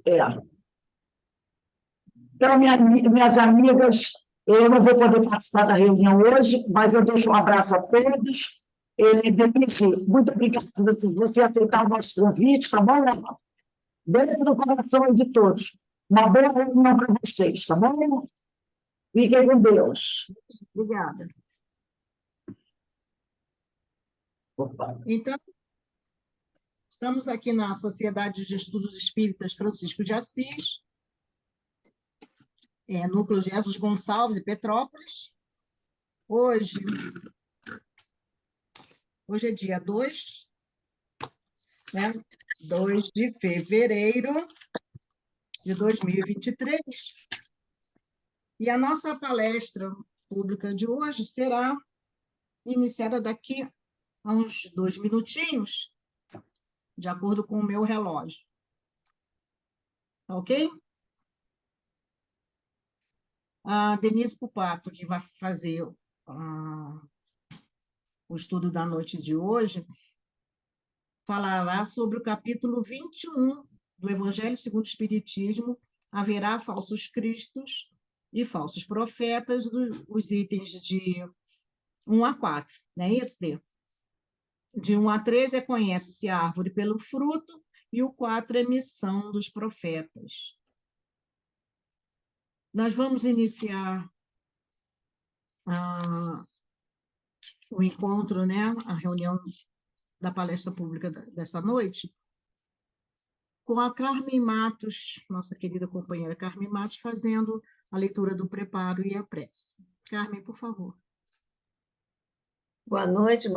É. Então, minhas amigas, eu não vou poder participar da reunião hoje, mas eu deixo um abraço a todos. Denise, muito obrigada por você aceitar o nosso convite, tá bom? Dentro do coração de todos. Uma boa reunião para vocês, tá bom? Fiquem com Deus. Obrigada. Opa. Então, estamos aqui na Sociedade de Estudos Espíritas Francisco de Assis, Núcleo Jesus Gonçalves e Petrópolis. Hoje é dia 2, né? 2 de fevereiro de 2023. E a nossa palestra pública de hoje será iniciada daqui a uns 2 minutinhos, de acordo com o meu relógio. Tá ok? A Denise Pupato, que vai fazer o estudo da noite de hoje, falará sobre o capítulo 21 do Evangelho segundo o Espiritismo, haverá falsos cristos e falsos profetas, os itens de 1 a 4. Não é isso, Dê? De 1 a 3 conhece-se a árvore pelo fruto, e o 4 é missão dos profetas. Nós vamos iniciar o encontro, né, a reunião da palestra pública dessa noite, com a Carmen Matos, nossa querida companheira Carmen Matos, fazendo a leitura do preparo e a prece. Carmen, por favor. Boa noite,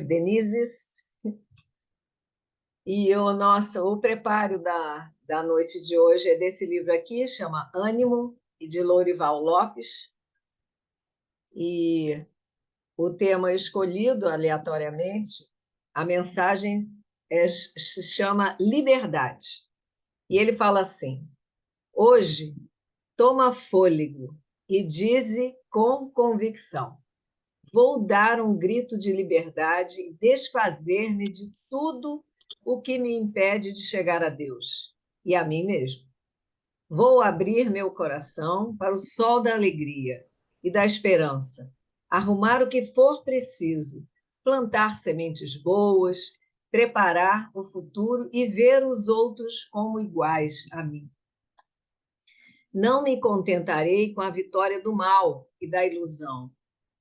Denise. E o preparo da noite de hoje é desse livro aqui, chama Ânimo, e de Lourival Lopes. E o tema escolhido aleatoriamente, a mensagem se chama Liberdade. E ele fala assim: hoje, toma fôlego e dize com convicção: vou dar um grito de liberdade e desfazer-me de tudo o que me impede de chegar a Deus e a mim mesmo. Vou abrir meu coração para o sol da alegria e da esperança, arrumar o que for preciso, plantar sementes boas, preparar o futuro e ver os outros como iguais a mim. Não me contentarei com a vitória do mal e da ilusão,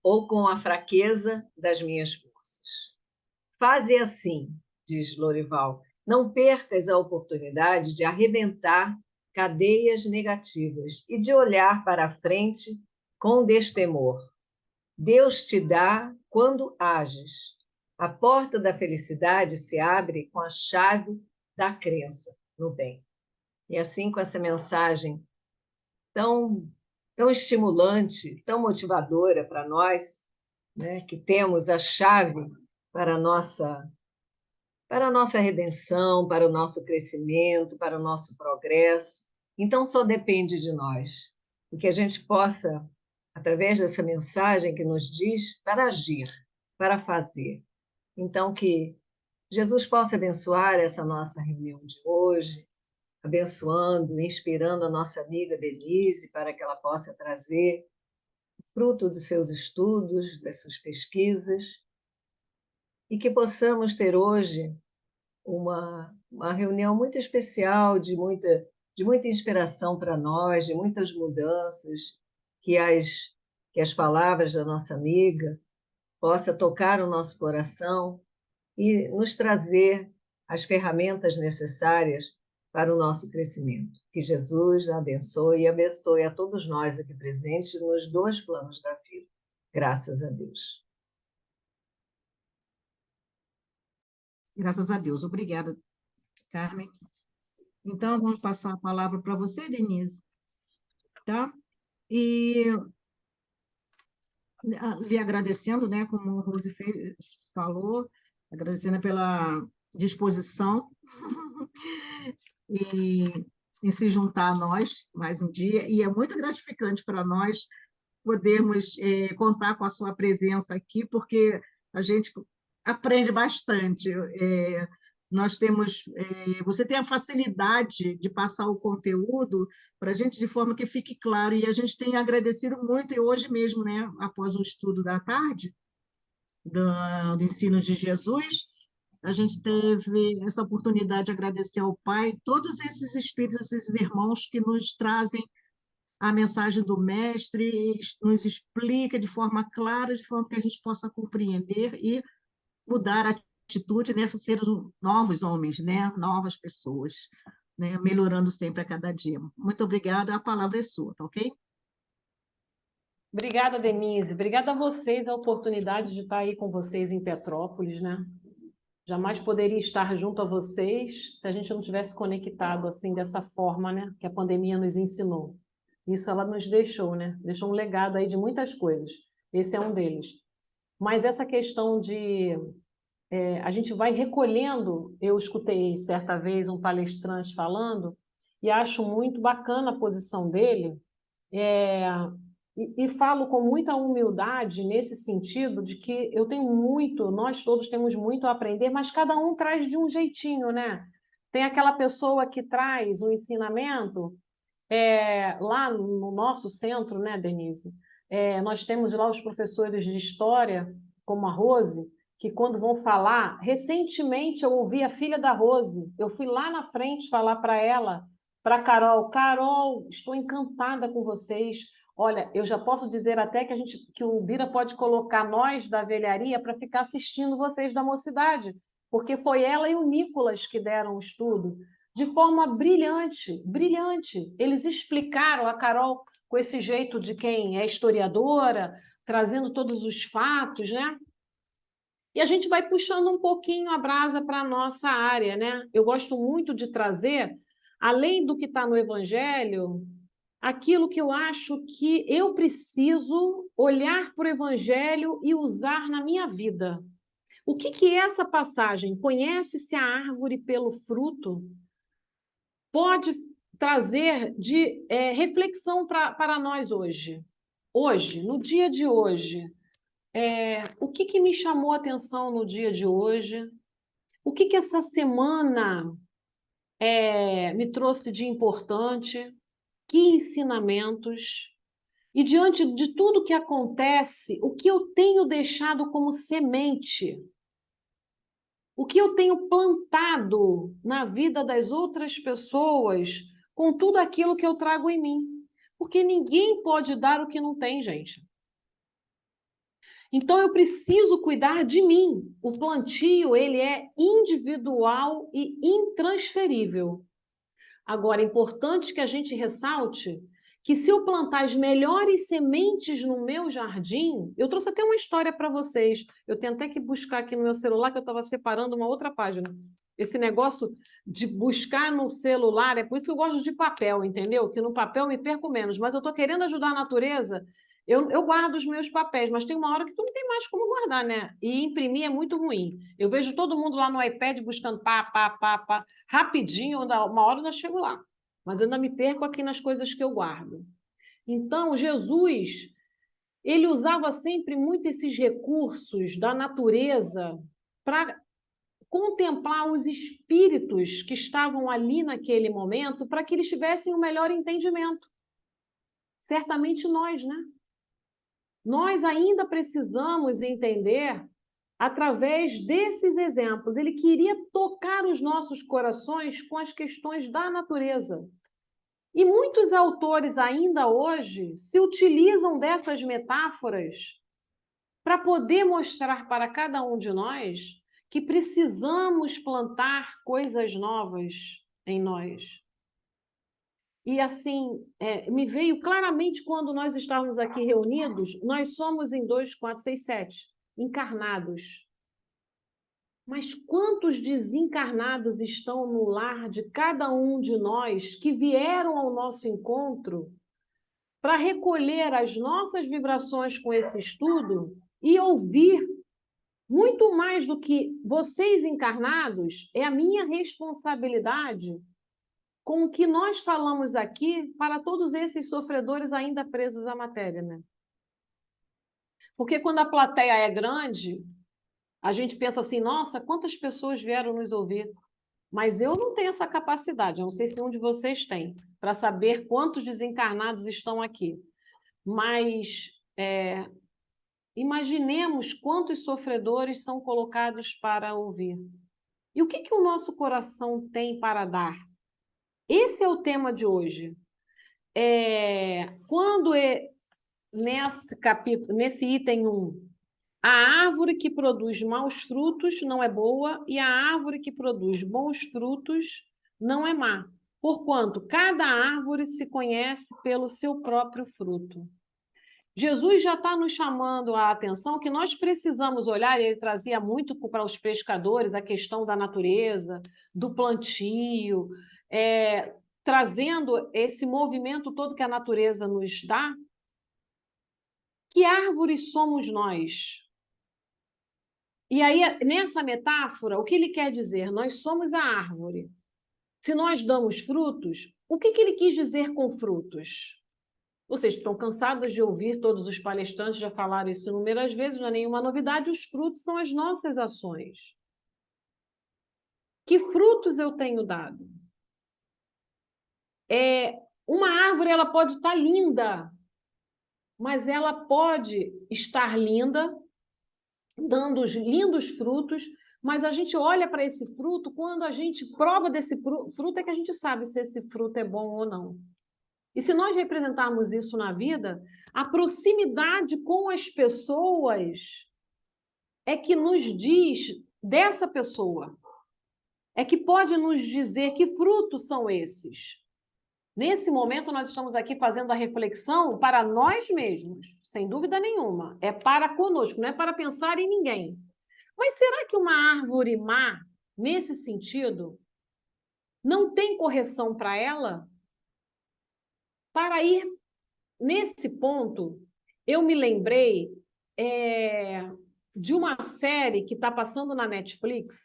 ou com a fraqueza das minhas forças. Faze assim, diz Lourival, não percas a oportunidade de arrebentar cadeias negativas e de olhar para a frente com destemor. Deus te dá quando ages. A porta da felicidade se abre com a chave da crença no bem. E assim, com essa mensagem tão estimulante, tão motivadora para nós, né, que temos a chave para a nossa redenção, para o nosso crescimento, para o nosso progresso. Então, só depende de nós. E que a gente possa, através dessa mensagem que nos diz, para agir, para fazer. Então, que Jesus possa abençoar essa nossa reunião de hoje, abençoando, inspirando a nossa amiga Denise para que ela possa trazer fruto dos seus estudos, das suas pesquisas, e que possamos ter hoje uma reunião muito especial, de muita inspiração para nós, de muitas mudanças, que as palavras da nossa amiga possam tocar o nosso coração e nos trazer as ferramentas necessárias para o nosso crescimento. Que Jesus abençoe e abençoe a todos nós aqui presentes nos 2 planos da vida. Graças a Deus. Graças a Deus. Obrigada, Carmen. Então, vamos passar a palavra para você, Denise. Tá? E lhe agradecendo, né, como a Rose falou, agradecendo pela disposição e em se juntar a nós mais um dia, e é muito gratificante para nós podermos contar com a sua presença aqui, porque a gente aprende bastante. nós temos, você tem a facilidade de passar o conteúdo para a gente de forma que fique claro, e a gente tem agradecido muito, e hoje mesmo, né, após o estudo da tarde, do ensino de Jesus, a gente teve essa oportunidade de agradecer ao Pai, todos esses espíritos, esses irmãos que nos trazem a mensagem do Mestre, nos explica de forma clara, de forma que a gente possa compreender e mudar a atitude, né? Ser novos homens, né? Novas pessoas, né? Melhorando sempre a cada dia. Muito obrigada, a palavra é sua, tá ok? Obrigada, Denise. Obrigada a vocês, a oportunidade de estar aí com vocês em Petrópolis, né? Jamais poderia estar junto a vocês se a gente não tivesse conectado assim dessa forma, né? Que a pandemia nos ensinou. Isso ela nos deixou, né? Deixou um legado aí de muitas coisas. Esse é um deles. Mas essa questão de a gente vai recolhendo, eu escutei certa vez um palestrante falando, e acho muito bacana a posição dele, e falo com muita humildade nesse sentido de que eu tenho muito, nós todos temos muito a aprender, mas cada um traz de um jeitinho, né? Tem aquela pessoa que traz um ensinamento, lá no nosso centro, né, Denise? Nós temos lá os professores de história, como a Rose, que quando vão falar, recentemente eu ouvi a filha da Rose, eu fui lá na frente falar para ela, para a Carol, Carol, estou encantada com vocês. Olha, eu já posso dizer até que o Bira pode colocar nós da velharia para ficar assistindo vocês da mocidade, porque foi ela e o Nicolas que deram o estudo de forma brilhante, brilhante. Eles explicaram, a Carol com esse jeito de quem é historiadora, trazendo todos os fatos, né? E a gente vai puxando um pouquinho a brasa para a nossa área, né? Eu gosto muito de trazer, além do que está no Evangelho, aquilo que eu acho que eu preciso olhar para o Evangelho e usar na minha vida. O que é essa passagem? Conhece-se a árvore pelo fruto? Pode trazer de reflexão para nós hoje. Hoje, no dia de hoje, o que me chamou a atenção no dia de hoje? O que essa semana me trouxe de importante? Que ensinamentos? E diante de tudo que acontece, o que eu tenho deixado como semente? O que eu tenho plantado na vida das outras pessoas com tudo aquilo que eu trago em mim? Porque ninguém pode dar o que não tem, gente. Então eu preciso cuidar de mim. O plantio, ele é individual e intransferível. Agora, é importante que a gente ressalte que se eu plantar as melhores sementes no meu jardim, eu trouxe até uma história para vocês. Eu tenho até que buscar aqui no meu celular, que eu estava separando uma outra página. Esse negócio de buscar no celular, é por isso que eu gosto de papel, entendeu? Que no papel eu me perco menos, mas eu estou querendo ajudar a natureza. Eu guardo os meus papéis, mas tem uma hora que tu não tem mais como guardar, né? E imprimir é muito ruim. Eu vejo todo mundo lá no iPad buscando pá, rapidinho, uma hora eu ainda chego lá. Mas eu ainda me perco aqui nas coisas que eu guardo. Então, Jesus, ele usava sempre muito esses recursos da natureza para contemplar os espíritos que estavam ali naquele momento, para que eles tivessem um melhor entendimento. Certamente nós, né? Nós ainda precisamos entender através desses exemplos. Ele queria tocar os nossos corações com as questões da natureza. E muitos autores ainda hoje se utilizam dessas metáforas para poder mostrar para cada um de nós que precisamos plantar coisas novas em nós. E assim, me veio claramente quando nós estávamos aqui reunidos, nós somos em 2, 4, 6, 7, encarnados. Mas quantos desencarnados estão no lar de cada um de nós que vieram ao nosso encontro para recolher as nossas vibrações com esse estudo e ouvir muito mais do que vocês encarnados, é a minha responsabilidade com o que nós falamos aqui para todos esses sofredores ainda presos à matéria, né? Porque quando a plateia é grande, A gente pensa assim, nossa, quantas pessoas vieram nos ouvir? Mas eu não tenho essa capacidade, eu não sei se um de vocês tem, para saber quantos desencarnados estão aqui. Mas imaginemos quantos sofredores são colocados para ouvir. E o que o nosso coração tem para dar? Esse é o tema de hoje. Nesse capítulo, nesse item 1, a árvore que produz maus frutos não é boa, e a árvore que produz bons frutos não é má, porquanto cada árvore se conhece pelo seu próprio fruto. Jesus já está nos chamando a atenção que nós precisamos olhar, e ele trazia muito para os pescadores a questão da natureza, do plantio, trazendo esse movimento todo que a natureza nos dá. Que árvores somos nós? E aí, nessa metáfora, o que ele quer dizer? Nós somos a árvore. Se nós damos frutos, o que ele quis dizer com frutos? Vocês estão cansados de ouvir, todos os palestrantes já falaram isso inúmeras vezes, não é nenhuma novidade, os frutos são as nossas ações. Que frutos eu tenho dado? Uma árvore ela pode estar linda, mas ela pode estar linda, dando lindos frutos, mas a gente olha para esse fruto, quando a gente prova desse fruto, é que a gente sabe se esse fruto é bom ou não. E se nós representarmos isso na vida, a proximidade com as pessoas é que nos diz dessa pessoa, é que pode nos dizer que frutos são esses. Nesse momento, nós estamos aqui fazendo a reflexão para nós mesmos, sem dúvida nenhuma. É para conosco, não é para pensar em ninguém. Mas será que uma árvore má, nesse sentido, não tem correção para ela? Para ir nesse ponto, eu me lembrei de uma série que está passando na Netflix,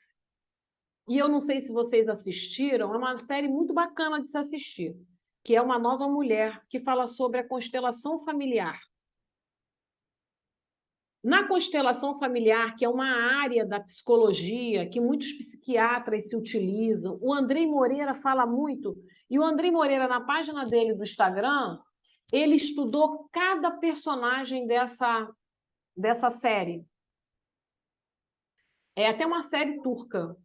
e eu não sei se vocês assistiram, é uma série muito bacana de se assistir, que é Uma Nova Mulher, que fala sobre a constelação familiar. Na constelação familiar, que é uma área da psicologia que muitos psiquiatras se utilizam, o Andrei Moreira fala muito, e o Andrei Moreira, na página dele do Instagram, ele estudou cada personagem dessa série. É até uma série turca.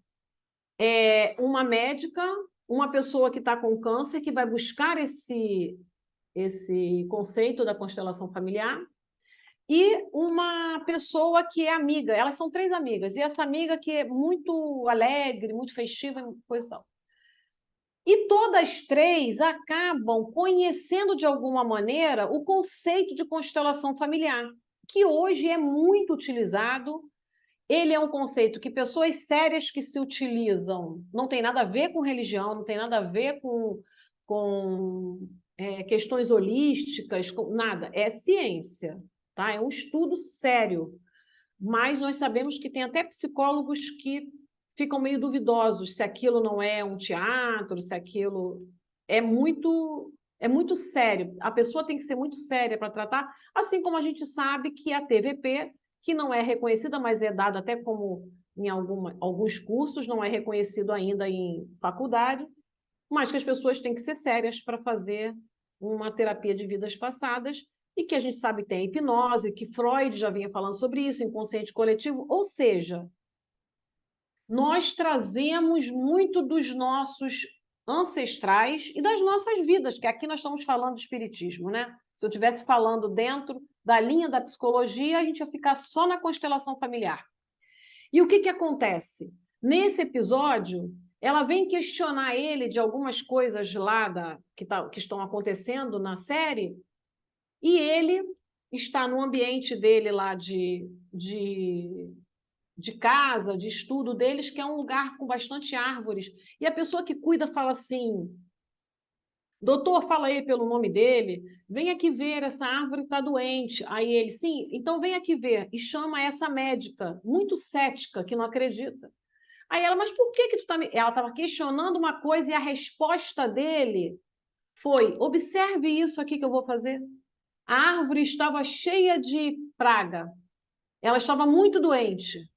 É uma médica, uma pessoa que está com câncer, que vai buscar esse conceito da constelação familiar, e uma pessoa que é amiga. Elas são 3 amigas, e essa amiga que é muito alegre, muito festiva, coisa e tal. E todas 3 acabam conhecendo, de alguma maneira, o conceito de constelação familiar, que hoje é muito utilizado. Ele é um conceito que pessoas sérias que se utilizam, não tem nada a ver com religião, não tem nada a ver com questões holísticas, nada. É ciência, tá? É um estudo sério. Mas nós sabemos que tem até psicólogos que ficam meio duvidosos se aquilo não é um teatro, se aquilo é muito sério. A pessoa tem que ser muito séria para tratar, assim como a gente sabe que a TVP, que não é reconhecida, mas é dada até como em alguns cursos, não é reconhecido ainda em faculdade, mas que as pessoas têm que ser sérias para fazer uma terapia de vidas passadas, e que a gente sabe que tem a hipnose, que Freud já vinha falando sobre isso, inconsciente coletivo, ou seja, nós trazemos muito dos nossos ancestrais e das nossas vidas, que aqui nós estamos falando de espiritismo, né? Se eu estivesse falando dentro da linha da psicologia, a gente ia ficar só na constelação familiar. E o que acontece? Nesse episódio, ela vem questionar ele de algumas coisas lá que estão acontecendo na série, e ele está no ambiente dele lá de casa, de estudo deles, que é um lugar com bastante árvores. E a pessoa que cuida fala assim: doutor, fala aí pelo nome dele, vem aqui ver, essa árvore está doente. Aí ele, sim, então vem aqui ver. E chama essa médica, muito cética, que não acredita. Aí ela, mas por que tu tá me... Ela estava questionando uma coisa e a resposta dele foi: observe isso aqui que eu vou fazer. A árvore estava cheia de praga. Ela estava muito doente.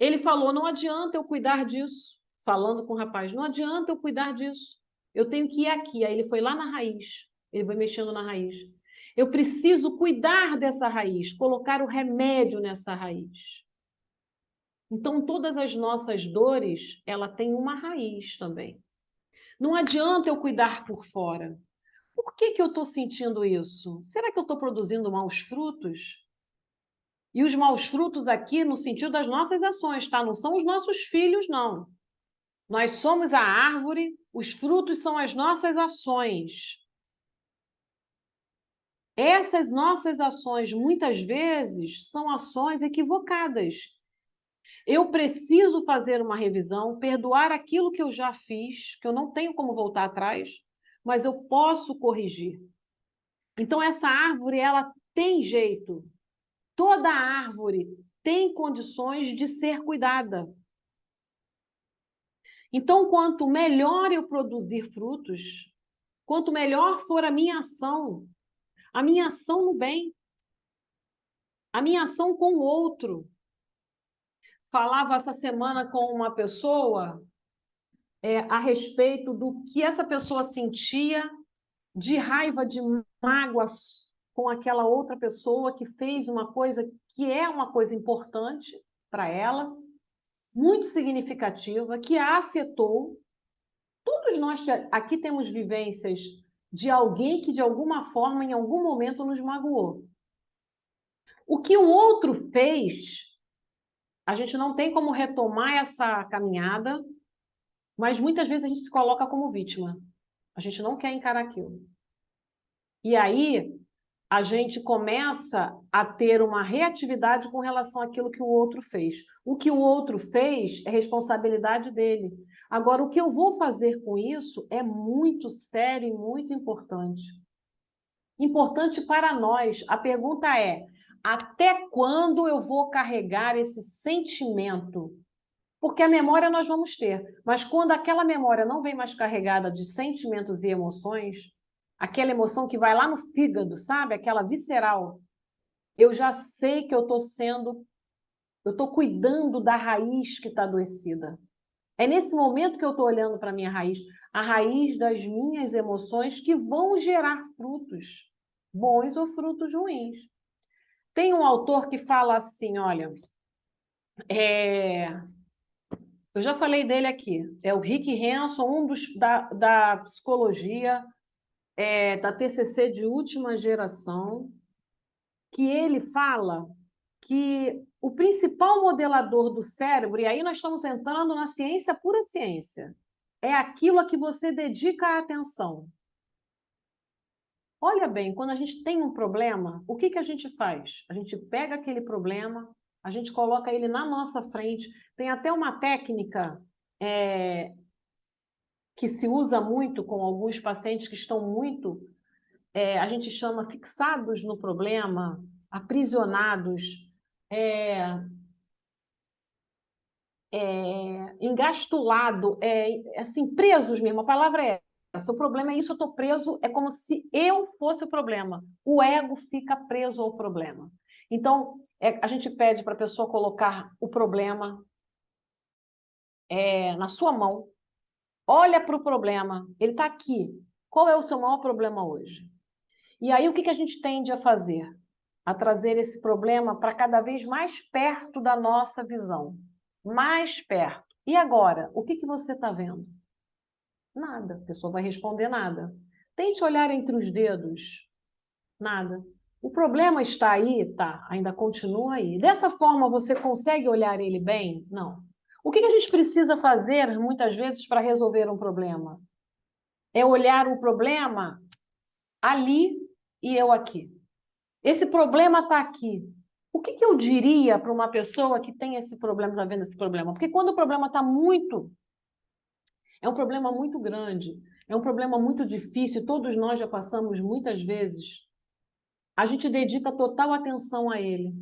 Ele falou, não adianta eu cuidar disso. Falando com o rapaz, não adianta eu cuidar disso. Eu tenho que ir aqui. Aí ele foi lá na raiz. Ele foi mexendo na raiz. Eu preciso cuidar dessa raiz, colocar o remédio nessa raiz. Então, todas as nossas dores, ela tem uma raiz também. Não adianta eu cuidar por fora. Por que que eu estou sentindo isso? Será que eu estou produzindo maus frutos? E os maus frutos aqui no sentido das nossas ações, tá? Não são os nossos filhos, não. Nós somos a árvore, os frutos são as nossas ações. Essas nossas ações, muitas vezes, são ações equivocadas. Eu preciso fazer uma revisão, perdoar aquilo que eu já fiz, que eu não tenho como voltar atrás, mas eu posso corrigir. Então, essa árvore, ela tem jeito. Toda árvore tem condições de ser cuidada. Então, quanto melhor eu produzir frutos, quanto melhor for a minha ação no bem, a minha ação com o outro. Falava essa semana com uma pessoa a respeito do que essa pessoa sentia de raiva, de mágoas com aquela outra pessoa que fez uma coisa que é uma coisa importante para ela, muito significativa, que a afetou. Todos nós aqui temos vivências de alguém que, de alguma forma, em algum momento, nos magoou. O que o outro fez, a gente não tem como retomar essa caminhada, mas muitas vezes a gente se coloca como vítima. A gente não quer encarar aquilo. E aí, a gente começa a ter uma reatividade com relação àquilo que o outro fez. O que o outro fez é responsabilidade dele. Agora, o que eu vou fazer com isso é muito sério e muito importante. Importante para nós. A pergunta é, até quando eu vou carregar esse sentimento? Porque a memória nós vamos ter, mas quando aquela memória não vem mais carregada de sentimentos e emoções, aquela emoção que vai lá no fígado, sabe? Aquela visceral, eu já sei que eu estou cuidando da raiz que está adoecida. É nesse momento que eu estou olhando para a minha raiz, a raiz das minhas emoções que vão gerar frutos, bons ou frutos ruins. Tem um autor que fala assim, olha, eu já falei dele aqui, é o Rick Hanson, um dos da psicologia, da TCC de última geração, que ele fala que o principal modelador do cérebro, e aí nós estamos entrando na ciência pura ciência, é aquilo a que você dedica a atenção. Olha bem, quando a gente tem um problema, o que que a gente faz? A gente pega aquele problema, a gente coloca ele na nossa frente. Tem até uma técnica que se usa muito com alguns pacientes que estão muito, a gente chama fixados no problema, aprisionados, engastulado, assim, presos mesmo, a palavra é essa. O problema é isso, eu estou preso, é como se eu fosse o problema. O ego fica preso ao problema. Então, a gente pede para a pessoa colocar o problema na sua mão, olha para o problema, ele está aqui. Qual é o seu maior problema hoje? E aí, o que que a gente tende a fazer? A trazer esse problema para cada vez mais perto da nossa visão. Mais perto. E agora, o que que você está vendo? Nada. A pessoa vai responder nada. Tente olhar entre os dedos. Nada. O problema está aí? Tá. Ainda continua aí. Dessa forma, você consegue olhar ele bem? Não. O que que a gente precisa fazer, muitas vezes, para resolver um problema? É olhar o problema ali e eu aqui. Esse problema está aqui. O que que eu diria para uma pessoa que tem esse problema, está vendo esse problema? Porque quando o problema está é um problema muito grande, é um problema muito difícil, todos nós já passamos muitas vezes, a gente dedica total atenção a ele.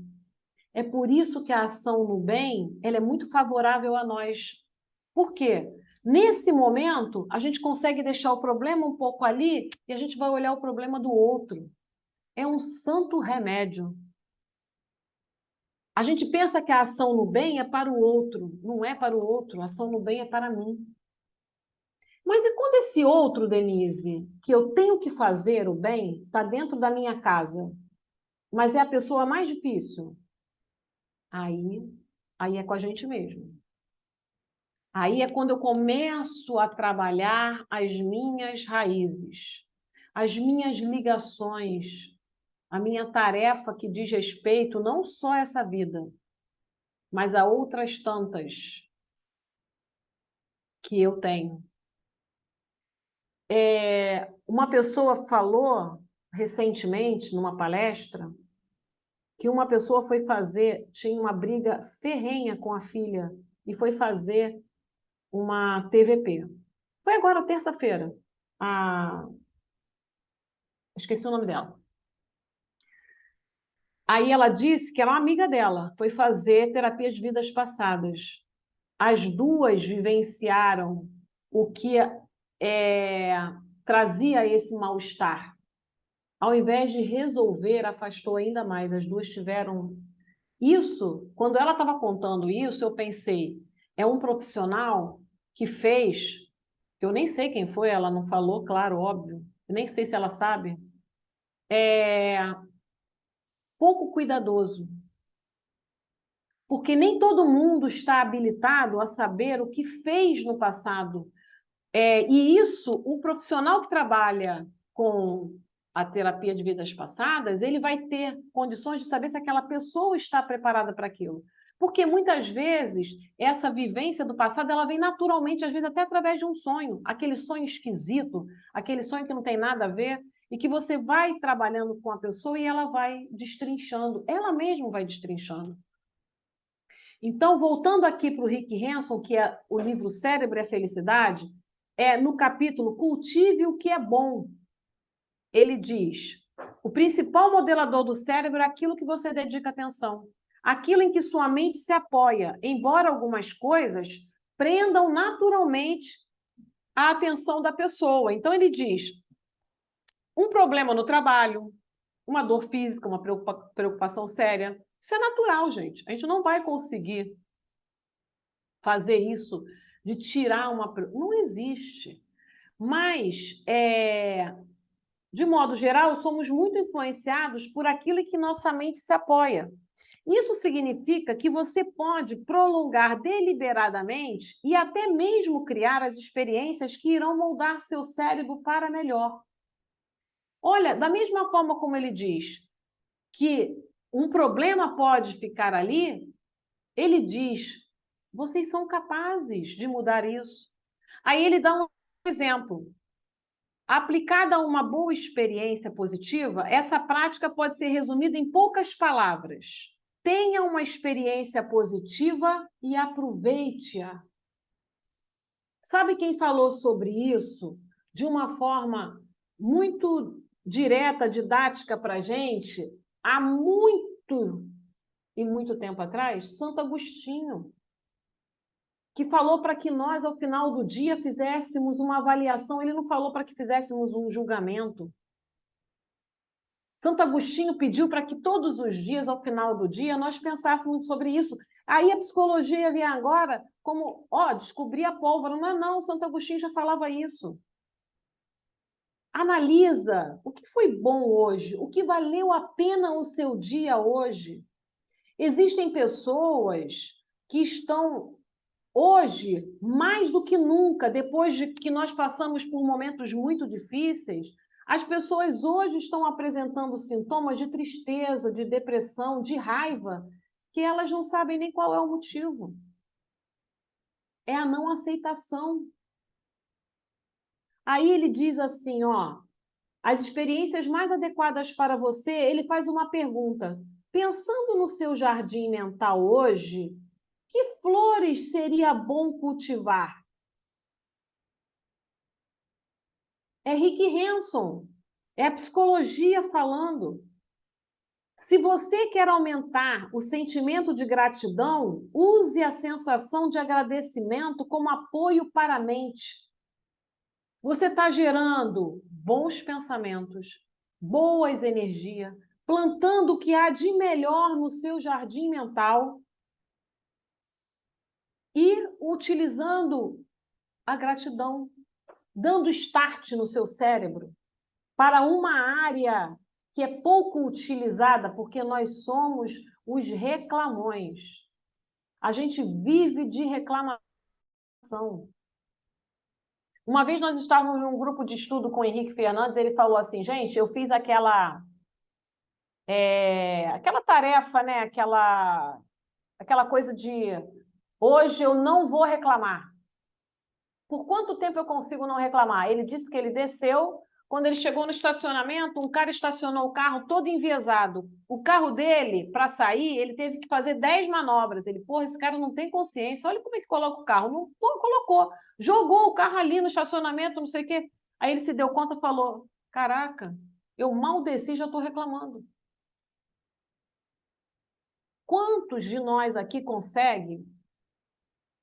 É por isso que a ação no bem, ela é muito favorável a nós. Por quê? Nesse momento, a gente consegue deixar o problema um pouco ali e a gente vai olhar o problema do outro. É um santo remédio. A gente pensa que a ação no bem é para o outro. Não é para o outro, a ação no bem é para mim. Mas e quando esse outro, Denise, que eu tenho que fazer o bem, está dentro da minha casa, mas é a pessoa mais difícil? Aí é com a gente mesmo. Aí é quando eu começo a trabalhar as minhas raízes, as minhas ligações, a minha tarefa que diz respeito não só a essa vida, mas a outras tantas que eu tenho. Uma pessoa falou recentemente, numa palestra, que uma pessoa tinha uma briga ferrenha com a filha e foi fazer uma TVP. Foi agora, terça-feira. Esqueci o nome dela. Aí ela disse que era uma amiga dela, foi fazer terapia de vidas passadas. As duas vivenciaram o que trazia esse mal-estar. Ao invés de resolver, afastou ainda mais. As duas tiveram isso. Quando ela estava contando isso, eu pensei, é um profissional que fez, eu nem sei quem foi, ela não falou, claro, óbvio, eu nem sei se ela sabe, pouco cuidadoso. Porque nem todo mundo está habilitado a saber o que fez no passado. E isso, o profissional que trabalha com a terapia de vidas passadas, ele vai ter condições de saber se aquela pessoa está preparada para aquilo. Porque muitas vezes essa vivência do passado ela vem naturalmente, às vezes até através de um sonho, aquele sonho esquisito, aquele sonho que não tem nada a ver, e que você vai trabalhando com a pessoa e ela vai destrinchando, ela mesma vai destrinchando. Então, voltando aqui para o Rick Hanson, que é o livro Cérebro e a Felicidade, no capítulo Cultive o que é bom, ele diz, o principal modelador do cérebro é aquilo que você dedica atenção, aquilo em que sua mente se apoia, embora algumas coisas prendam naturalmente a atenção da pessoa. Então, ele diz, um problema no trabalho, uma dor física, uma preocupação séria, isso é natural, gente. A gente não vai conseguir fazer isso de tirar uma... Não existe. Mas, de modo geral, somos muito influenciados por aquilo em que nossa mente se apoia. Isso significa que você pode prolongar deliberadamente e até mesmo criar as experiências que irão moldar seu cérebro para melhor. Olha, da mesma forma como ele diz que um problema pode ficar ali, ele diz, vocês são capazes de mudar isso. Aí ele dá um exemplo. Aplicada a uma boa experiência positiva, essa prática pode ser resumida em poucas palavras. Tenha uma experiência positiva e aproveite-a. Sabe quem falou sobre isso de uma forma muito direta, didática para a gente, há muito tempo atrás? Santo Agostinho, que falou para que nós, ao final do dia, fizéssemos uma avaliação. Ele não falou para que fizéssemos um julgamento. Santo Agostinho pediu para que todos os dias, ao final do dia, nós pensássemos sobre isso. Aí a psicologia vem agora como, descobrir a pólvora. Não, Santo Agostinho já falava isso. Analisa o que foi bom hoje, o que valeu a pena o seu dia hoje. Existem pessoas que estão hoje, mais do que nunca, depois de que nós passamos por momentos muito difíceis, as pessoas hoje estão apresentando sintomas de tristeza, de depressão, de raiva, que elas não sabem nem qual é o motivo. É a não aceitação. Aí ele diz assim, as experiências mais adequadas para você, ele faz uma pergunta. Pensando no seu jardim mental hoje, que flores seria bom cultivar? É Rick Hanson, é a psicologia falando. Se você quer aumentar o sentimento de gratidão, use a sensação de agradecimento como apoio para a mente. Você está gerando bons pensamentos, boas energias, plantando o que há de melhor no seu jardim mental e utilizando a gratidão, dando start no seu cérebro para uma área que é pouco utilizada, porque nós somos os reclamões. A gente vive de reclamação. Uma vez nós estávamos num grupo de estudo com o Henrique Fernandes, ele falou assim, gente, eu fiz aquela tarefa, né? Aquela coisa de hoje eu não vou reclamar. Por quanto tempo eu consigo não reclamar? Ele disse que ele desceu, quando ele chegou no estacionamento, um cara estacionou o carro todo enviesado. O carro dele, para sair, ele teve que fazer 10 manobras. Ele, porra, esse cara não tem consciência, olha como é que coloca o carro. Não, pô, colocou, jogou o carro ali no estacionamento, não sei o quê. Aí ele se deu conta e falou, caraca, eu mal desci e já estou reclamando. Quantos de nós aqui conseguem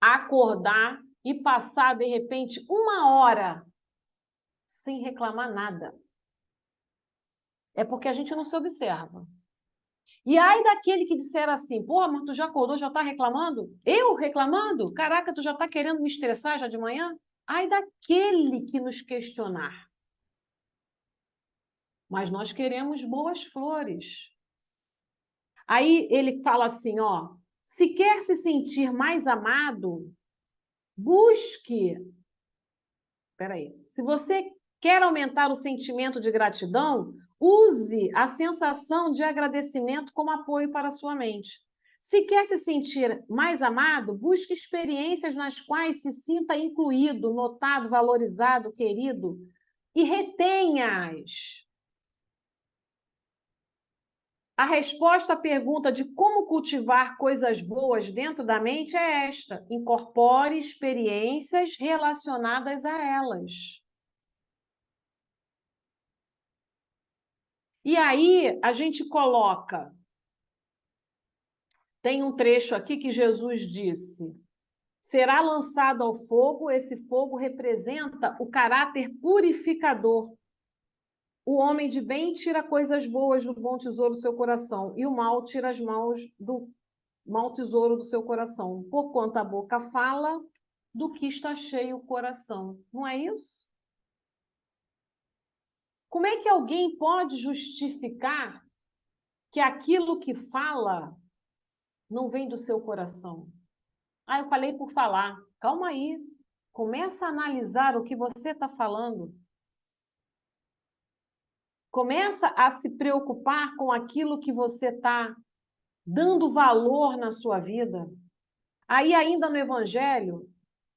acordar e passar, de repente, 1 hora sem reclamar nada? É porque a gente não se observa. E ai daquele que disser assim, porra, mas tu já acordou, já está reclamando? Eu reclamando? Caraca, tu já está querendo me estressar já de manhã? Ai daquele que nos questionar. Mas nós queremos boas flores. Aí ele fala assim, ó, se quer se sentir mais amado, busque. Peraí. Se você quer aumentar o sentimento de gratidão, use a sensação de agradecimento como apoio para a sua mente. Se quer se sentir mais amado, busque experiências nas quais se sinta incluído, notado, valorizado, querido e retenha-as. A resposta à pergunta de como cultivar coisas boas dentro da mente é esta: incorpore experiências relacionadas a elas. E aí a gente coloca, tem um trecho aqui que Jesus disse, será lançado ao fogo, esse fogo representa o caráter purificador. O homem de bem tira coisas boas do bom tesouro do seu coração, e o mal tira as mãos do mau tesouro do seu coração, porquanto a boca fala do que está cheio o coração. Não é isso? Como é que alguém pode justificar que aquilo que fala não vem do seu coração? Ah, eu falei por falar. Calma aí. Começa a analisar o que você está falando. Começa a se preocupar com aquilo que você está dando valor na sua vida. Aí, ainda no Evangelho,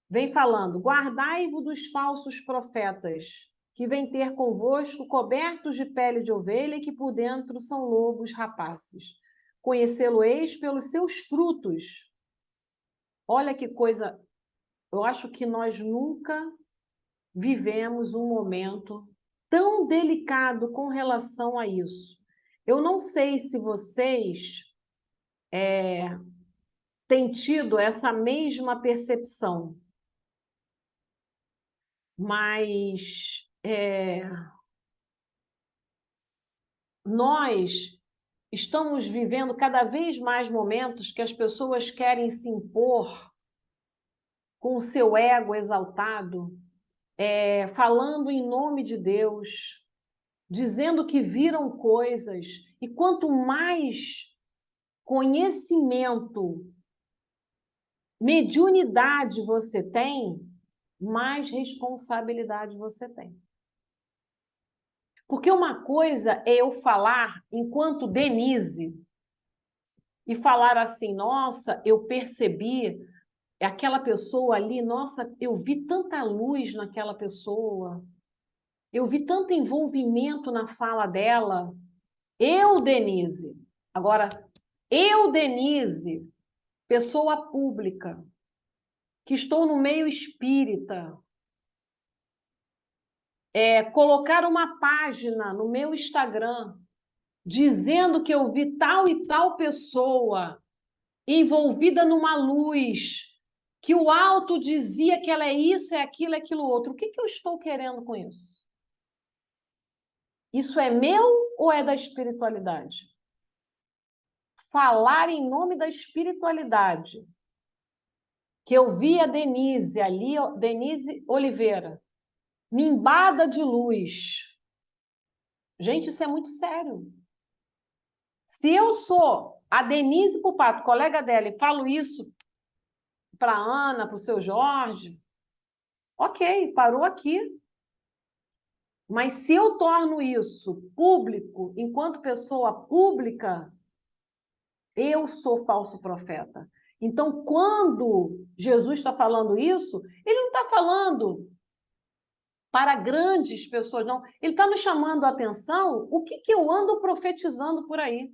vem falando, guardai-vos dos falsos profetas, que vêm ter convosco cobertos de pele de ovelha e que por dentro são lobos rapaces. Conhecê-lo-eis pelos seus frutos. Olha que coisa, eu acho que nós nunca vivemos um momento tão delicado com relação a isso. Eu não sei se vocês têm tido essa mesma percepção, mas nós estamos vivendo cada vez mais momentos que as pessoas querem se impor com o seu ego exaltado, falando em nome de Deus, dizendo que viram coisas, e quanto mais conhecimento, mediunidade você tem, mais responsabilidade você tem. Porque uma coisa é eu falar enquanto Denise e falar assim, nossa, eu percebi aquela pessoa ali, nossa, eu vi tanta luz naquela pessoa, eu vi tanto envolvimento na fala dela. Eu, Denise. Agora, eu, Denise, pessoa pública, que estou no meio espírita, colocar uma página no meu Instagram dizendo que eu vi tal e tal pessoa envolvida numa luz, que o alto dizia que ela é isso, é aquilo outro. O que eu estou querendo com isso? Isso é meu ou é da espiritualidade? Falar em nome da espiritualidade. Que eu vi a Denise ali, Denise Oliveira, nimbada de luz. Gente, isso é muito sério. Se eu sou a Denise Pupato, colega dela, e falo isso para a Ana, para o seu Jorge, ok, parou aqui. Mas se eu torno isso público, enquanto pessoa pública, eu sou falso profeta. Então, quando Jesus está falando isso, ele não está falando para grandes pessoas, não. Ele está nos chamando a atenção o que eu ando profetizando por aí.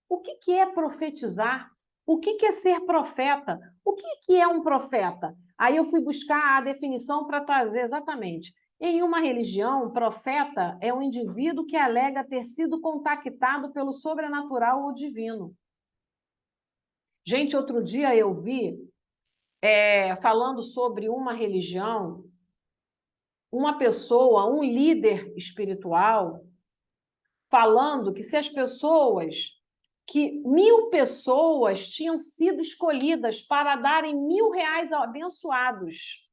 O que é profetizar? O que é ser profeta? O que é um profeta? Aí eu fui buscar a definição para trazer exatamente. Em uma religião, profeta é um indivíduo que alega ter sido contactado pelo sobrenatural ou divino. Gente, outro dia eu vi, falando sobre uma religião, uma pessoa, um líder espiritual, falando que se as pessoas, que 1.000 pessoas tinham sido escolhidas para darem R$ 1.000 abençoados,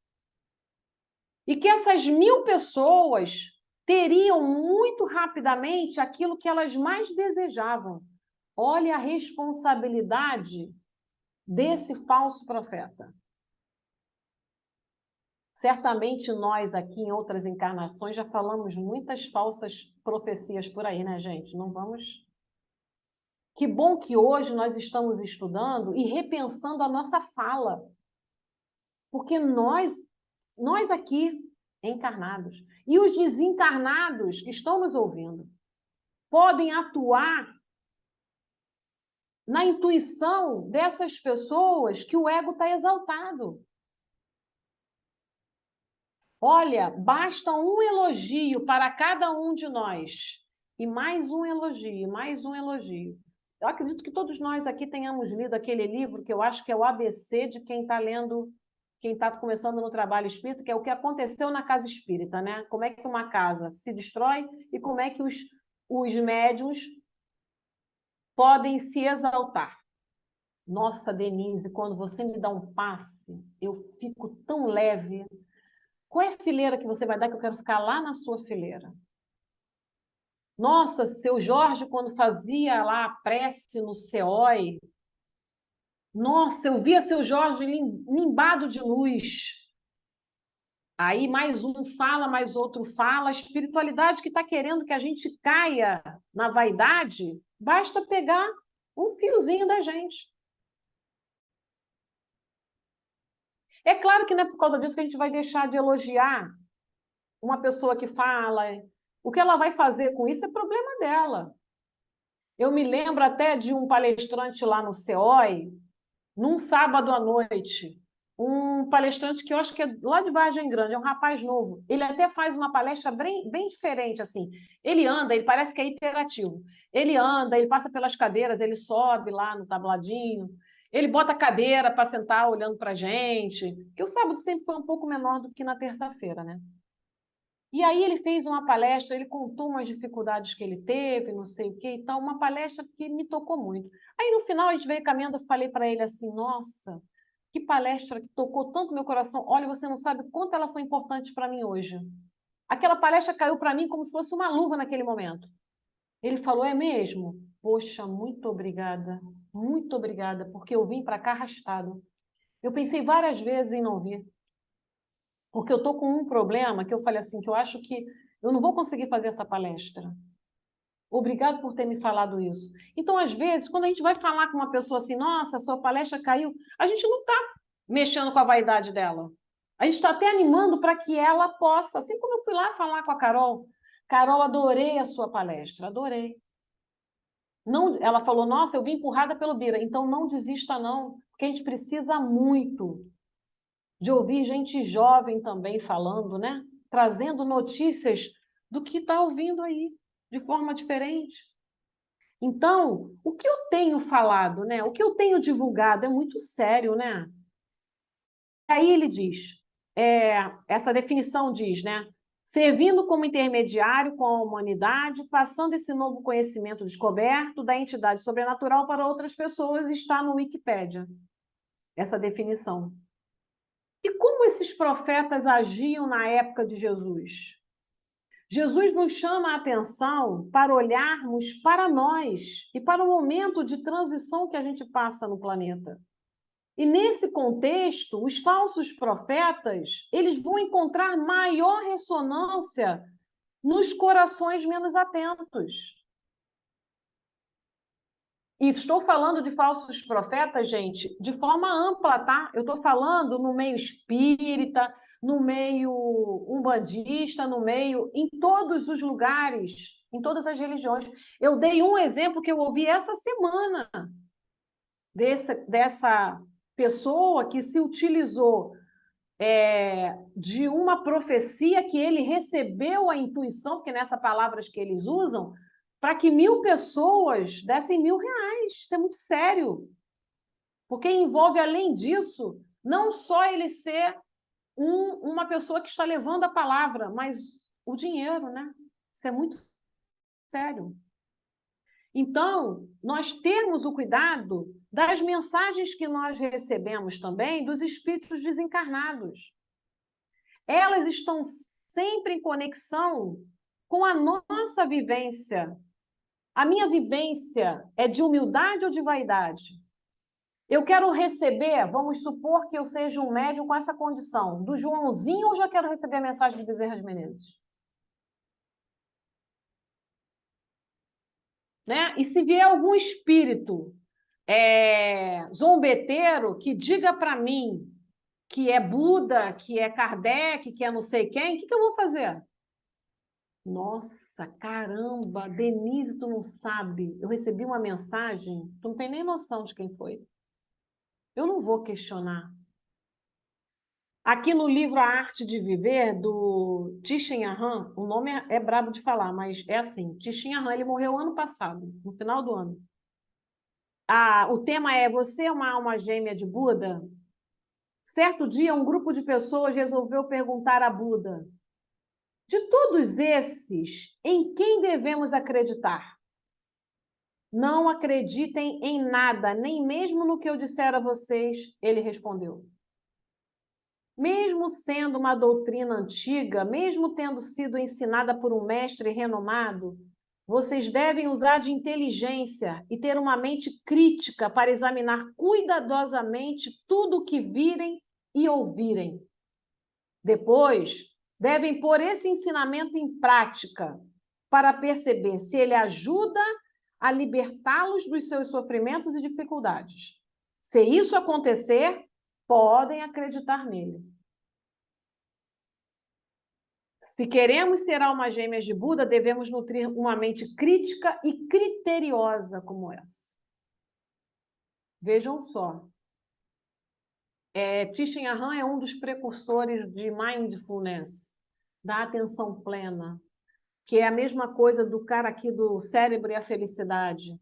e que essas 1.000 pessoas teriam muito rapidamente aquilo que elas mais desejavam. Olha a responsabilidade desse falso profeta. Certamente nós aqui em outras encarnações já falamos muitas falsas profecias por aí, né, gente? Não vamos... Que bom que hoje nós estamos estudando e repensando a nossa fala. Porque nós aqui, encarnados, e os desencarnados que estão nos ouvindo, podem atuar na intuição dessas pessoas que o ego está exaltado. Olha, basta um elogio para cada um de nós. E mais um elogio, mais um elogio. Eu acredito que todos nós aqui tenhamos lido aquele livro que eu acho que é o ABC de quem está lendo, quem está começando no trabalho espírita, que é o que aconteceu na casa espírita, né? Como é que uma casa se destrói e como é que os médiuns podem se exaltar. Nossa, Denise, quando você me dá um passe, eu fico tão leve. Qual é a fileira que você vai dar que eu quero ficar lá na sua fileira? Nossa, seu Jorge, quando fazia lá a prece no CEOI, nossa, eu via seu Jorge nimbado de luz. Aí mais um fala, mais outro fala. A espiritualidade que está querendo que a gente caia na vaidade, basta pegar um fiozinho da gente. É claro que não é por causa disso que a gente vai deixar de elogiar uma pessoa que fala. O que ela vai fazer com isso é problema dela. Eu me lembro até de um palestrante lá no CEOI, num sábado à noite, um palestrante que eu acho que é lá de Vargem Grande, é um rapaz novo. Ele até faz uma palestra bem diferente, assim. Ele anda, ele parece que é hiperativo. Ele anda, ele passa pelas cadeiras, ele sobe lá no tabladinho, ele bota a cadeira para sentar olhando para a gente, porque o sábado sempre foi um pouco menor do que na terça-feira, né? E aí ele fez uma palestra, ele contou umas dificuldades que ele teve, não sei o quê e tal, uma palestra que me tocou muito. Aí no final a gente veio caminhando, eu falei para ele assim, nossa, que palestra que tocou tanto meu coração. Olha, você não sabe o quanto ela foi importante para mim hoje. Aquela palestra caiu para mim como se fosse uma luva naquele momento. Ele falou, é mesmo? Poxa, muito obrigada, porque eu vim para cá arrastado. Eu pensei várias vezes em não vir. Porque eu estou com um problema que eu falei assim, que eu acho que eu não vou conseguir fazer essa palestra. Obrigado por ter me falado isso. Então, às vezes, quando a gente vai falar com uma pessoa assim, nossa, a sua palestra caiu, a gente não está mexendo com a vaidade dela. A gente está até animando para que ela possa, assim como eu fui lá falar com a Carol. Carol, adorei a sua palestra, adorei. Não, ela falou, nossa, eu vim empurrada pelo Bira. Então, não desista não, porque a gente precisa muito de ouvir gente jovem também falando, né? Trazendo notícias do que está ouvindo aí, de forma diferente. Então, o que eu tenho falado, né? O que eu tenho divulgado é muito sério, né? Aí ele diz, essa definição diz, né? servindo como intermediário com a humanidade, passando esse novo conhecimento descoberto da entidade sobrenatural para outras pessoas, está no Wikipédia, essa definição. E como esses profetas agiam na época de Jesus? Jesus nos chama a atenção para olharmos para nós e para o momento de transição que a gente passa no planeta. E nesse contexto, os falsos profetas, eles vão encontrar maior ressonância nos corações menos atentos. E estou falando de falsos profetas, gente, de forma ampla, tá? Eu estou falando no meio espírita, no meio umbandista, no meio, em todos os lugares, em todas as religiões. Eu dei um exemplo que eu ouvi essa semana, dessa pessoa que se utilizou de uma profecia que ele recebeu a intuição, porque nessas palavras que eles usam, para que 1.000 pessoas dessem R$1.000. Isso é muito sério. Porque envolve, além disso, não só ele ser uma pessoa que está levando a palavra, mas o dinheiro, né? Isso é muito sério. Então, nós temos o cuidado das mensagens que nós recebemos também dos espíritos desencarnados. Elas estão sempre em conexão com a nossa vivência. A minha vivência é de humildade ou de vaidade? Eu quero receber, vamos supor que eu seja um médium com essa condição, do Joãozinho, ou já quero receber a mensagem de Bezerra de Menezes? Né? E se vier algum espírito zombeteiro que diga para mim que é Buda, que é Kardec, que é não sei quem, o que eu vou fazer? Nossa, caramba, Denise, tu não sabe. Eu recebi uma mensagem, tu não tem nem noção de quem foi. Eu não vou questionar. Aqui no livro A Arte de Viver, do Thich Nhat Hanh, o nome é brabo de falar, mas é assim, Thich Nhat Hanh, ele morreu ano passado, no final do ano. O tema é Você é uma alma gêmea de Buda? Certo dia, um grupo de pessoas resolveu perguntar a Buda: de todos esses, em quem devemos acreditar? Não acreditem em nada, nem mesmo no que eu disser a vocês, ele respondeu. Mesmo sendo uma doutrina antiga, mesmo tendo sido ensinada por um mestre renomado, vocês devem usar de inteligência e ter uma mente crítica para examinar cuidadosamente tudo o que virem e ouvirem. Depois, devem pôr esse ensinamento em prática para perceber se ele ajuda a libertá-los dos seus sofrimentos e dificuldades. Se isso acontecer, podem acreditar nele. Se queremos ser almas gêmeas de Buda, devemos nutrir uma mente crítica e criteriosa como essa. Vejam só. Thich Nhat Hanh é um dos precursores de mindfulness, da atenção plena, que é a mesma coisa do cara aqui do cérebro e a felicidade.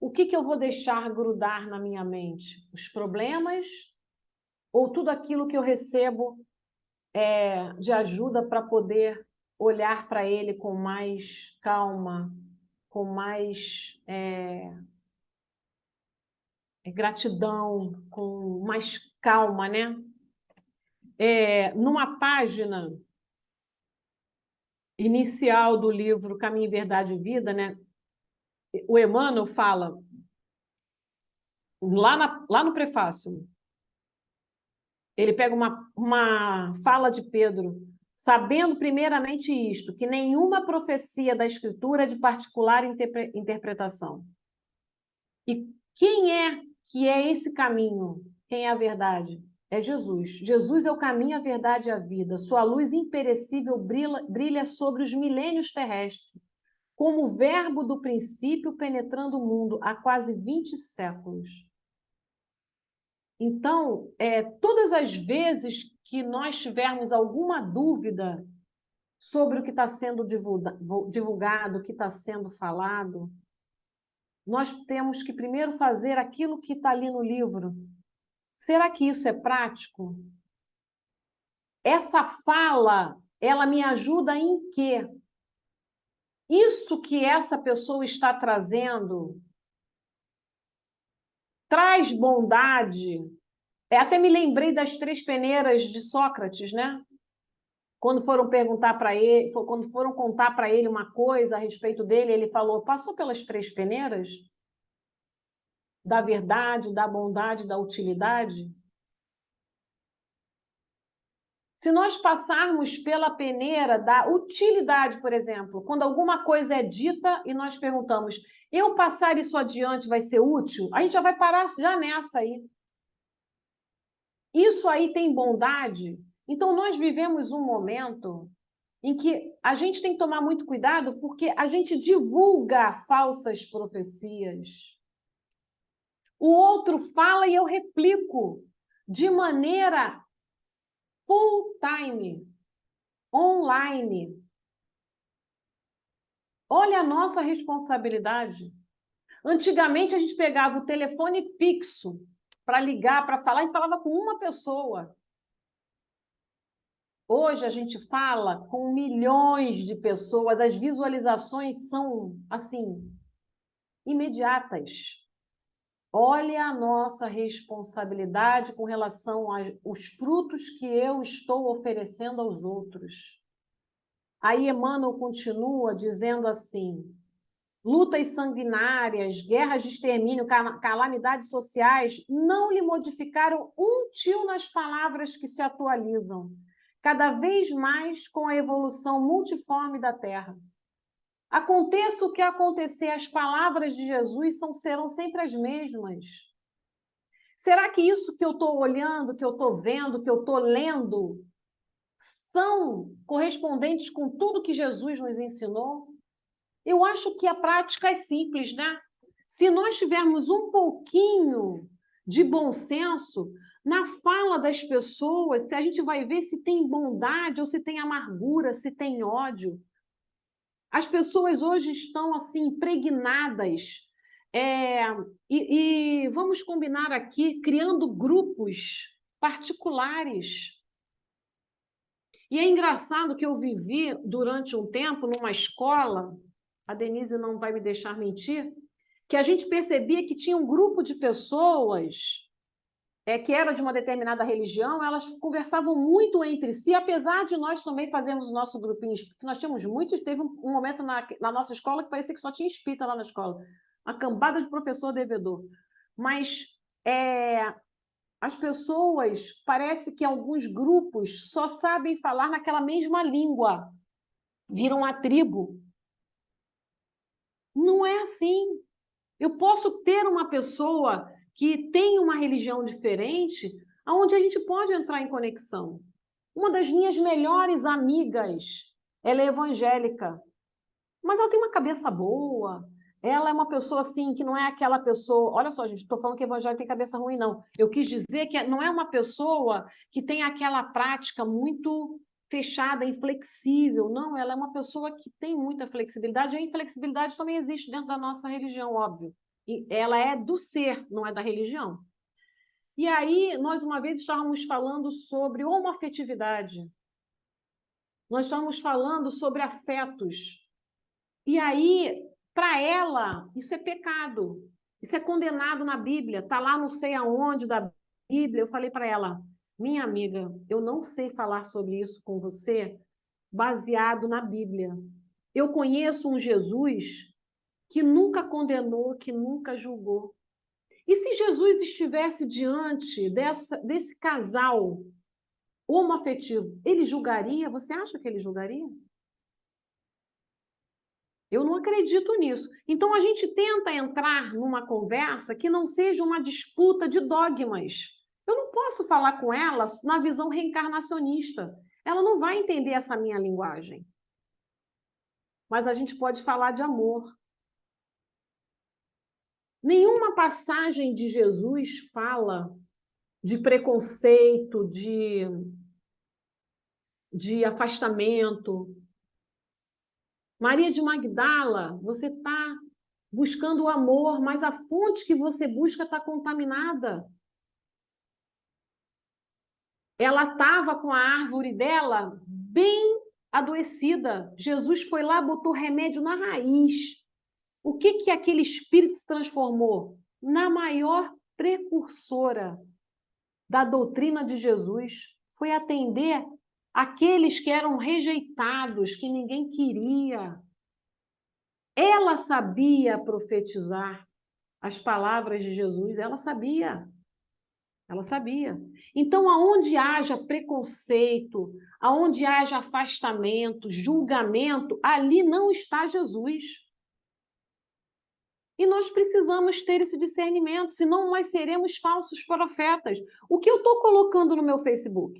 O que eu vou deixar grudar na minha mente? Os problemas ou tudo aquilo que eu recebo de ajuda para poder olhar para ele com mais calma, com mais gratidão, com mais calma, né? Numa página inicial do livro Caminho, Verdade e Vida, né? O Emmanuel fala, lá no prefácio, ele pega uma fala de Pedro, sabendo primeiramente isto, que nenhuma profecia da Escritura é de particular interpretação. E quem é que é esse caminho? Quem é a verdade? É Jesus. Jesus é o caminho, a verdade e a vida. Sua luz imperecível brilha sobre os milênios terrestres, como o verbo do princípio penetrando o mundo há quase 20 séculos. Então, todas as vezes que nós tivermos alguma dúvida sobre o que está sendo divulgado, o que está sendo falado, nós temos que primeiro fazer aquilo que está ali no livro. Será que isso é prático? Essa fala ela me ajuda em quê? Isso que essa pessoa está trazendo traz bondade. Até me lembrei das 3 peneiras de Sócrates, né? Quando foram perguntar para ele, quando foram contar para ele uma coisa a respeito dele, ele falou: passou pelas 3 peneiras da verdade, da bondade, da utilidade. Se nós passarmos pela peneira da utilidade, por exemplo, quando alguma coisa é dita e nós perguntamos, eu passar isso adiante vai ser útil? A gente já vai parar já nessa aí. Isso aí tem bondade? Então, nós vivemos um momento em que a gente tem que tomar muito cuidado porque a gente divulga falsas profecias. O outro fala e eu replico de maneira full time, online. Olha a nossa responsabilidade. Antigamente, a gente pegava o telefone fixo para ligar, para falar, e falava com uma pessoa. Hoje, a gente fala com milhões de pessoas, as visualizações são, assim, imediatas. Olha a nossa responsabilidade com relação aos frutos que eu estou oferecendo aos outros. Aí Emmanuel continua dizendo assim: lutas sanguinárias, guerras de extermínio, calamidades sociais não lhe modificaram um tio nas palavras que se atualizam, cada vez mais com a evolução multiforme da Terra. Aconteça o que acontecer, as palavras de Jesus serão sempre as mesmas. Será que isso que eu estou olhando, que eu estou vendo, que eu estou lendo, são correspondentes com tudo que Jesus nos ensinou? Eu acho que a prática é simples, né? Se nós tivermos um pouquinho de bom senso na fala das pessoas, a gente vai ver se tem bondade ou se tem amargura, se tem ódio. As pessoas hoje estão assim impregnadas e vamos combinar aqui, criando grupos particulares. E é engraçado que eu vivi durante um tempo numa escola, a Denise não vai me deixar mentir, que a gente percebia que tinha um grupo de pessoas que eram de uma determinada religião, elas conversavam muito entre si, apesar de nós também fazermos o nosso grupinho, porque nós tínhamos muitos, teve um momento na nossa escola que parecia que só tinha espírita lá na escola, uma cambada de professor devedor. Mas as pessoas, parece que alguns grupos só sabem falar naquela mesma língua, viram uma tribo. Não é assim. Eu posso ter uma pessoa que tem uma religião diferente, onde a gente pode entrar em conexão. Uma das minhas melhores amigas, ela é evangélica, mas ela tem uma cabeça boa, ela é uma pessoa assim, que não é aquela pessoa... Olha só, gente, estou falando que evangélico tem cabeça ruim, não. Eu quis dizer que não é uma pessoa que tem aquela prática muito fechada, inflexível. Não, ela é uma pessoa que tem muita flexibilidade, e a inflexibilidade também existe dentro da nossa religião, óbvio. E ela é do ser, não é da religião. E aí, nós uma vez estávamos falando sobre homoafetividade. Nós estávamos falando sobre afetos. E aí, para ela, isso é pecado. Isso é condenado na Bíblia. Está lá não sei aonde da Bíblia. Eu falei para ela, minha amiga, eu não sei falar sobre isso com você baseado na Bíblia. Eu conheço um Jesus que nunca condenou, que nunca julgou. E se Jesus estivesse diante desse casal homoafetivo, ele julgaria? Você acha que ele julgaria? Eu não acredito nisso. Então, a gente tenta entrar numa conversa que não seja uma disputa de dogmas. Eu não posso falar com ela na visão reencarnacionista. Ela não vai entender essa minha linguagem. Mas a gente pode falar de amor. Nenhuma passagem de Jesus fala de preconceito, de afastamento. Maria de Magdala, você está buscando o amor, mas a fonte que você busca está contaminada. Ela estava com a árvore dela bem adoecida. Jesus foi lá, botou remédio na raiz. O que aquele espírito se transformou? Na maior precursora da doutrina de Jesus. Foi atender aqueles que eram rejeitados, que ninguém queria. Ela sabia profetizar as palavras de Jesus, ela sabia. Ela sabia. Então, aonde haja preconceito, aonde haja afastamento, julgamento, ali não está Jesus. E nós precisamos ter esse discernimento, senão nós seremos falsos profetas. O que eu estou colocando no meu Facebook?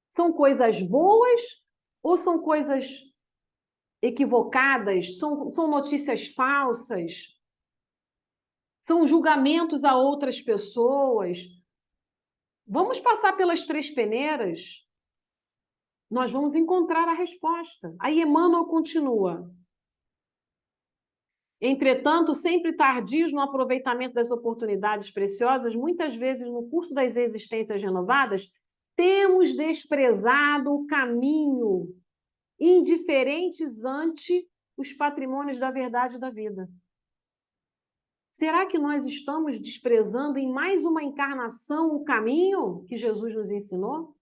São coisas boas ou são coisas equivocadas? São notícias falsas? São julgamentos a outras pessoas? Vamos passar pelas 3 peneiras? Nós vamos encontrar a resposta. Aí Emmanuel continua. Entretanto, sempre tardios no aproveitamento das oportunidades preciosas, muitas vezes no curso das existências renovadas, temos desprezado o caminho, indiferentes ante os patrimônios da verdade da vida. Será que nós estamos desprezando em mais uma encarnação o caminho que Jesus nos ensinou?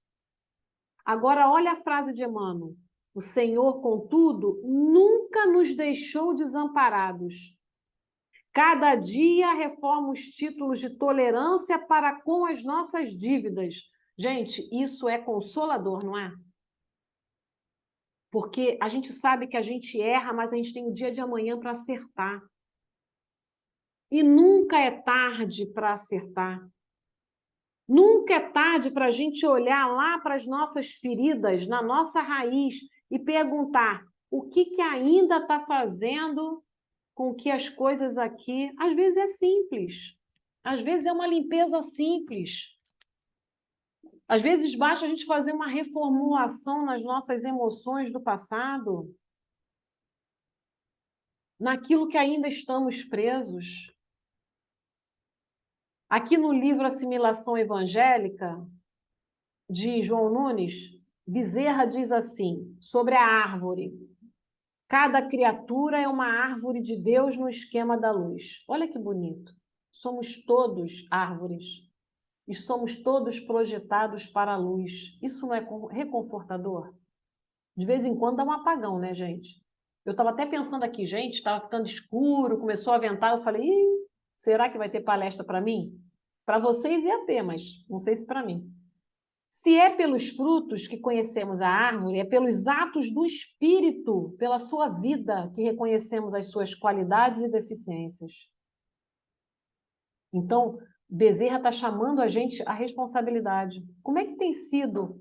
Agora, olha a frase de Emmanuel. O Senhor, contudo, nunca nos deixou desamparados. Cada dia reforma os títulos de tolerância para com as nossas dívidas. Gente, isso é consolador, não é? Porque a gente sabe que a gente erra, mas a gente tem o dia de amanhã para acertar. E nunca é tarde para acertar. Nunca é tarde para a gente olhar lá para as nossas feridas, na nossa raiz, e perguntar o que ainda está fazendo com que as coisas aqui... Às vezes é simples. Às vezes é uma limpeza simples. Às vezes basta a gente fazer uma reformulação nas nossas emoções do passado, naquilo que ainda estamos presos. Aqui no livro Assimilação Evangélica, de João Nunes, Bezerra diz assim, sobre a árvore. Cada criatura é uma árvore de Deus no esquema da luz. Olha que bonito. Somos todos árvores. E somos todos projetados para a luz. Isso não é reconfortador? De vez em quando dá um apagão, né, gente? Eu estava até pensando aqui, gente, estava ficando escuro, começou a ventar, eu falei, será que vai ter palestra para mim? Para vocês ia ter, mas não sei se para mim. Se é pelos frutos que conhecemos a árvore, é pelos atos do espírito, pela sua vida, que reconhecemos as suas qualidades e deficiências. Então, Bezerra está chamando a gente à responsabilidade. Como é que tem sido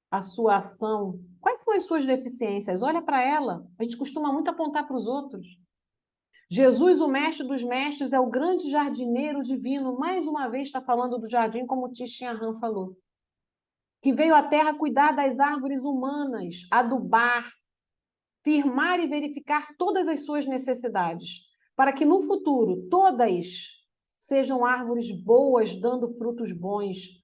a sua ação? Quais são as suas deficiências? Olha para ela. A gente costuma muito apontar para os outros. Jesus, o mestre dos mestres, é o grande jardineiro divino. Mais uma vez está falando do jardim, como o Thich Nhat Hanh falou. Que veio à Terra cuidar das árvores humanas, adubar, firmar e verificar todas as suas necessidades, para que no futuro todas sejam árvores boas, dando frutos bons.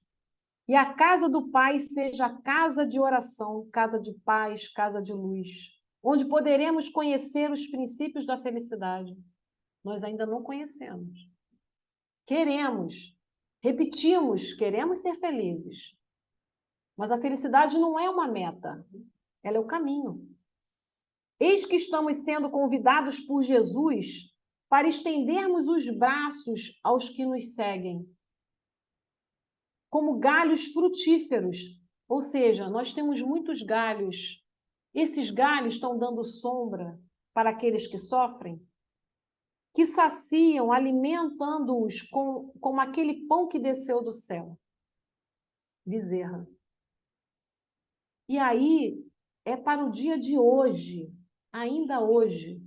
E a casa do Pai seja casa de oração, casa de paz, casa de luz, onde poderemos conhecer os princípios da felicidade. Nós ainda não conhecemos. Queremos, repetimos, queremos ser felizes. Mas a felicidade não é uma meta, ela é o caminho. Eis que estamos sendo convidados por Jesus para estendermos os braços aos que nos seguem, como galhos frutíferos, ou seja, nós temos muitos galhos. Esses galhos estão dando sombra para aqueles que sofrem, que saciam, alimentando-os com aquele pão que desceu do céu. Bezerra. E aí, é para o dia de hoje, ainda hoje,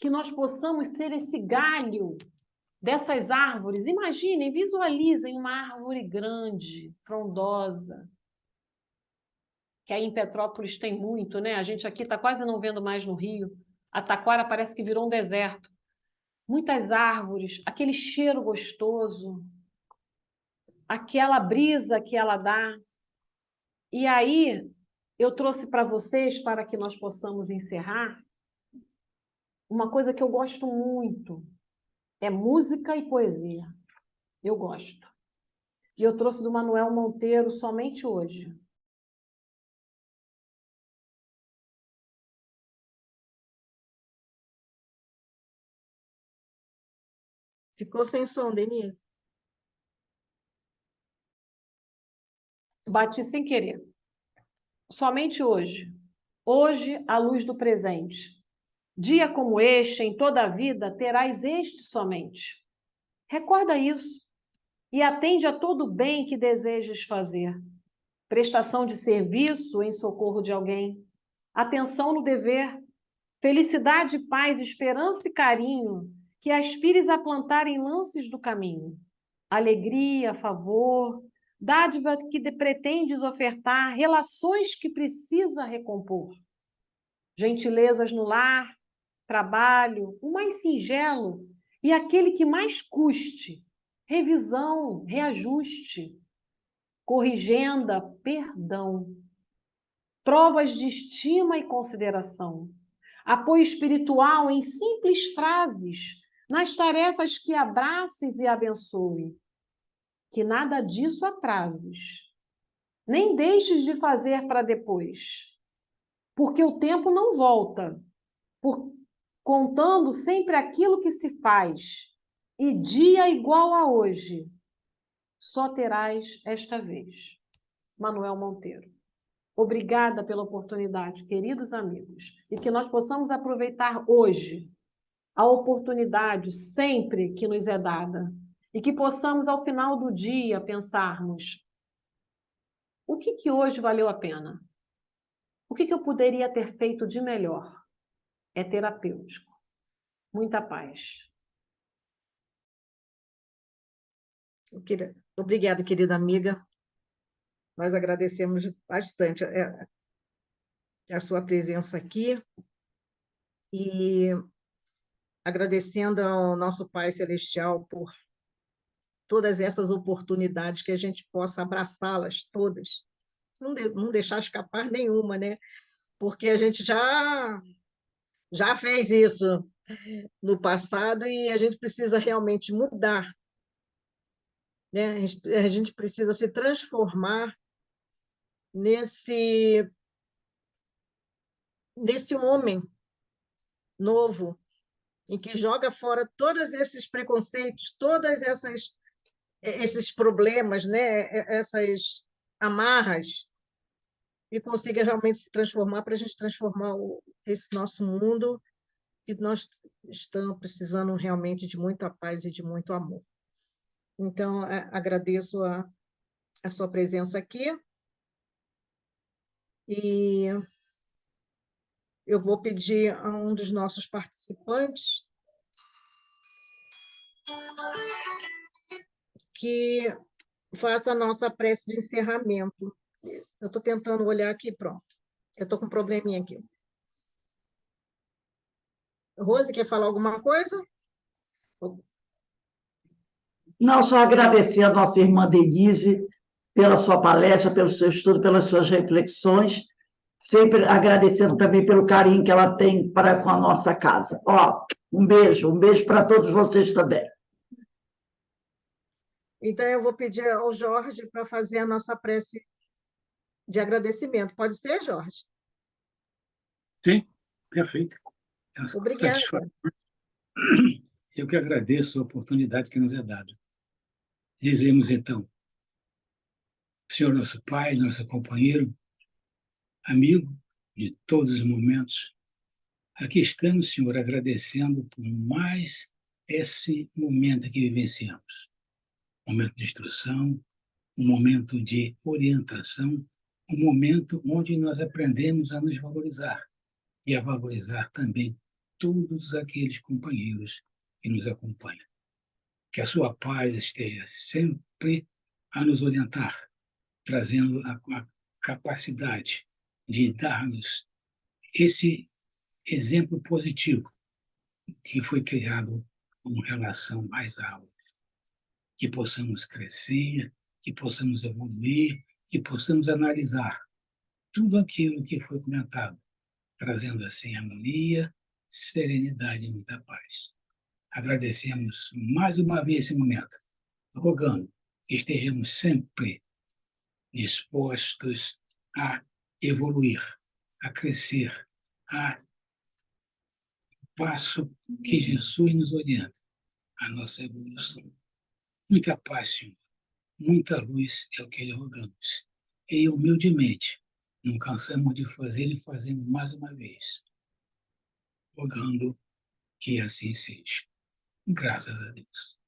que nós possamos ser esse galho dessas árvores. Imaginem, visualizem uma árvore grande, frondosa, que aí em Petrópolis tem muito, né? A gente aqui está quase não vendo mais no Rio. A Taquara parece que virou um deserto. Muitas árvores, aquele cheiro gostoso, aquela brisa que ela dá. E aí, eu trouxe para vocês, para que nós possamos encerrar, uma coisa que eu gosto muito, é música e poesia. Eu gosto. E eu trouxe do Manuel Monteiro somente hoje. Ficou sem som, Denise? Bati sem querer. Somente hoje. Hoje, à luz do presente. Dia como este, em toda a vida, terás este somente. Recorda isso e atende a todo o bem que desejas fazer. Prestação de serviço em socorro de alguém. Atenção no dever. Felicidade, paz, esperança e carinho que aspires a plantar em lances do caminho. Alegria, favor, dádiva que pretendes ofertar, relações que precisa recompor. Gentilezas no lar, trabalho, o mais singelo e aquele que mais custe. Revisão, reajuste. Corrigenda, perdão. Provas de estima e consideração. Apoio espiritual em simples frases, nas tarefas que abraces e abençoe. Que nada disso atrases, nem deixes de fazer para depois, porque o tempo não volta, contando sempre aquilo que se faz, e dia igual a hoje, só terás esta vez. Manuel Monteiro. Obrigada pela oportunidade, queridos amigos, e que nós possamos aproveitar hoje a oportunidade sempre que nos é dada, e que possamos, ao final do dia, pensarmos: o que hoje valeu a pena? O que eu poderia ter feito de melhor? É terapêutico. Muita paz. Obrigada, querida amiga. Nós agradecemos bastante a sua presença aqui e agradecendo ao nosso Pai Celestial por todas essas oportunidades, que a gente possa abraçá-las todas, não deixar escapar nenhuma, né? Porque a gente já fez isso no passado e a gente precisa realmente mudar, né? A gente precisa se transformar nesse homem novo, em que joga fora todos esses preconceitos, todas esses problemas, né? Essas amarras, e consiga realmente se transformar, para a gente transformar esse nosso mundo, que nós estamos precisando realmente de muita paz e de muito amor. Então, agradeço a sua presença aqui, e eu vou pedir a um dos nossos participantes que faça a nossa prece de encerramento. Eu estou tentando olhar aqui, pronto. Eu estou com um probleminha aqui. Rose, quer falar alguma coisa? Não, só agradecer a nossa irmã Denise pela sua palestra, pelo seu estudo, pelas suas reflexões, sempre agradecendo também pelo carinho que ela tem para com a nossa casa. Ó, um beijo para todos vocês também. Então, eu vou pedir ao Jorge para fazer a nossa prece de agradecimento. Pode ser, Jorge? Sim, perfeito. Obrigada. Eu que agradeço a oportunidade que nos é dada. Dizemos, então: Senhor nosso Pai, nosso companheiro, amigo de todos os momentos, aqui estamos, Senhor, agradecendo por mais esse momento que vivenciamos. Um momento de instrução, um momento de orientação, um momento onde nós aprendemos a nos valorizar e a valorizar também todos aqueles companheiros que nos acompanham. Que a sua paz esteja sempre a nos orientar, trazendo a capacidade de dar-nos esse exemplo positivo que foi criado com relação às aulas. Que possamos crescer, que possamos evoluir, que possamos analisar tudo aquilo que foi comentado, trazendo assim harmonia, serenidade e muita paz. Agradecemos mais uma vez esse momento, rogando que estejamos sempre dispostos a evoluir, a crescer, a passo que Jesus nos orienta, a nossa evolução. Muita paz, Senhor, muita luz é o que lhe rogamos. E humildemente, não cansamos de fazer e fazemos mais uma vez, rogando que assim seja. Graças a Deus.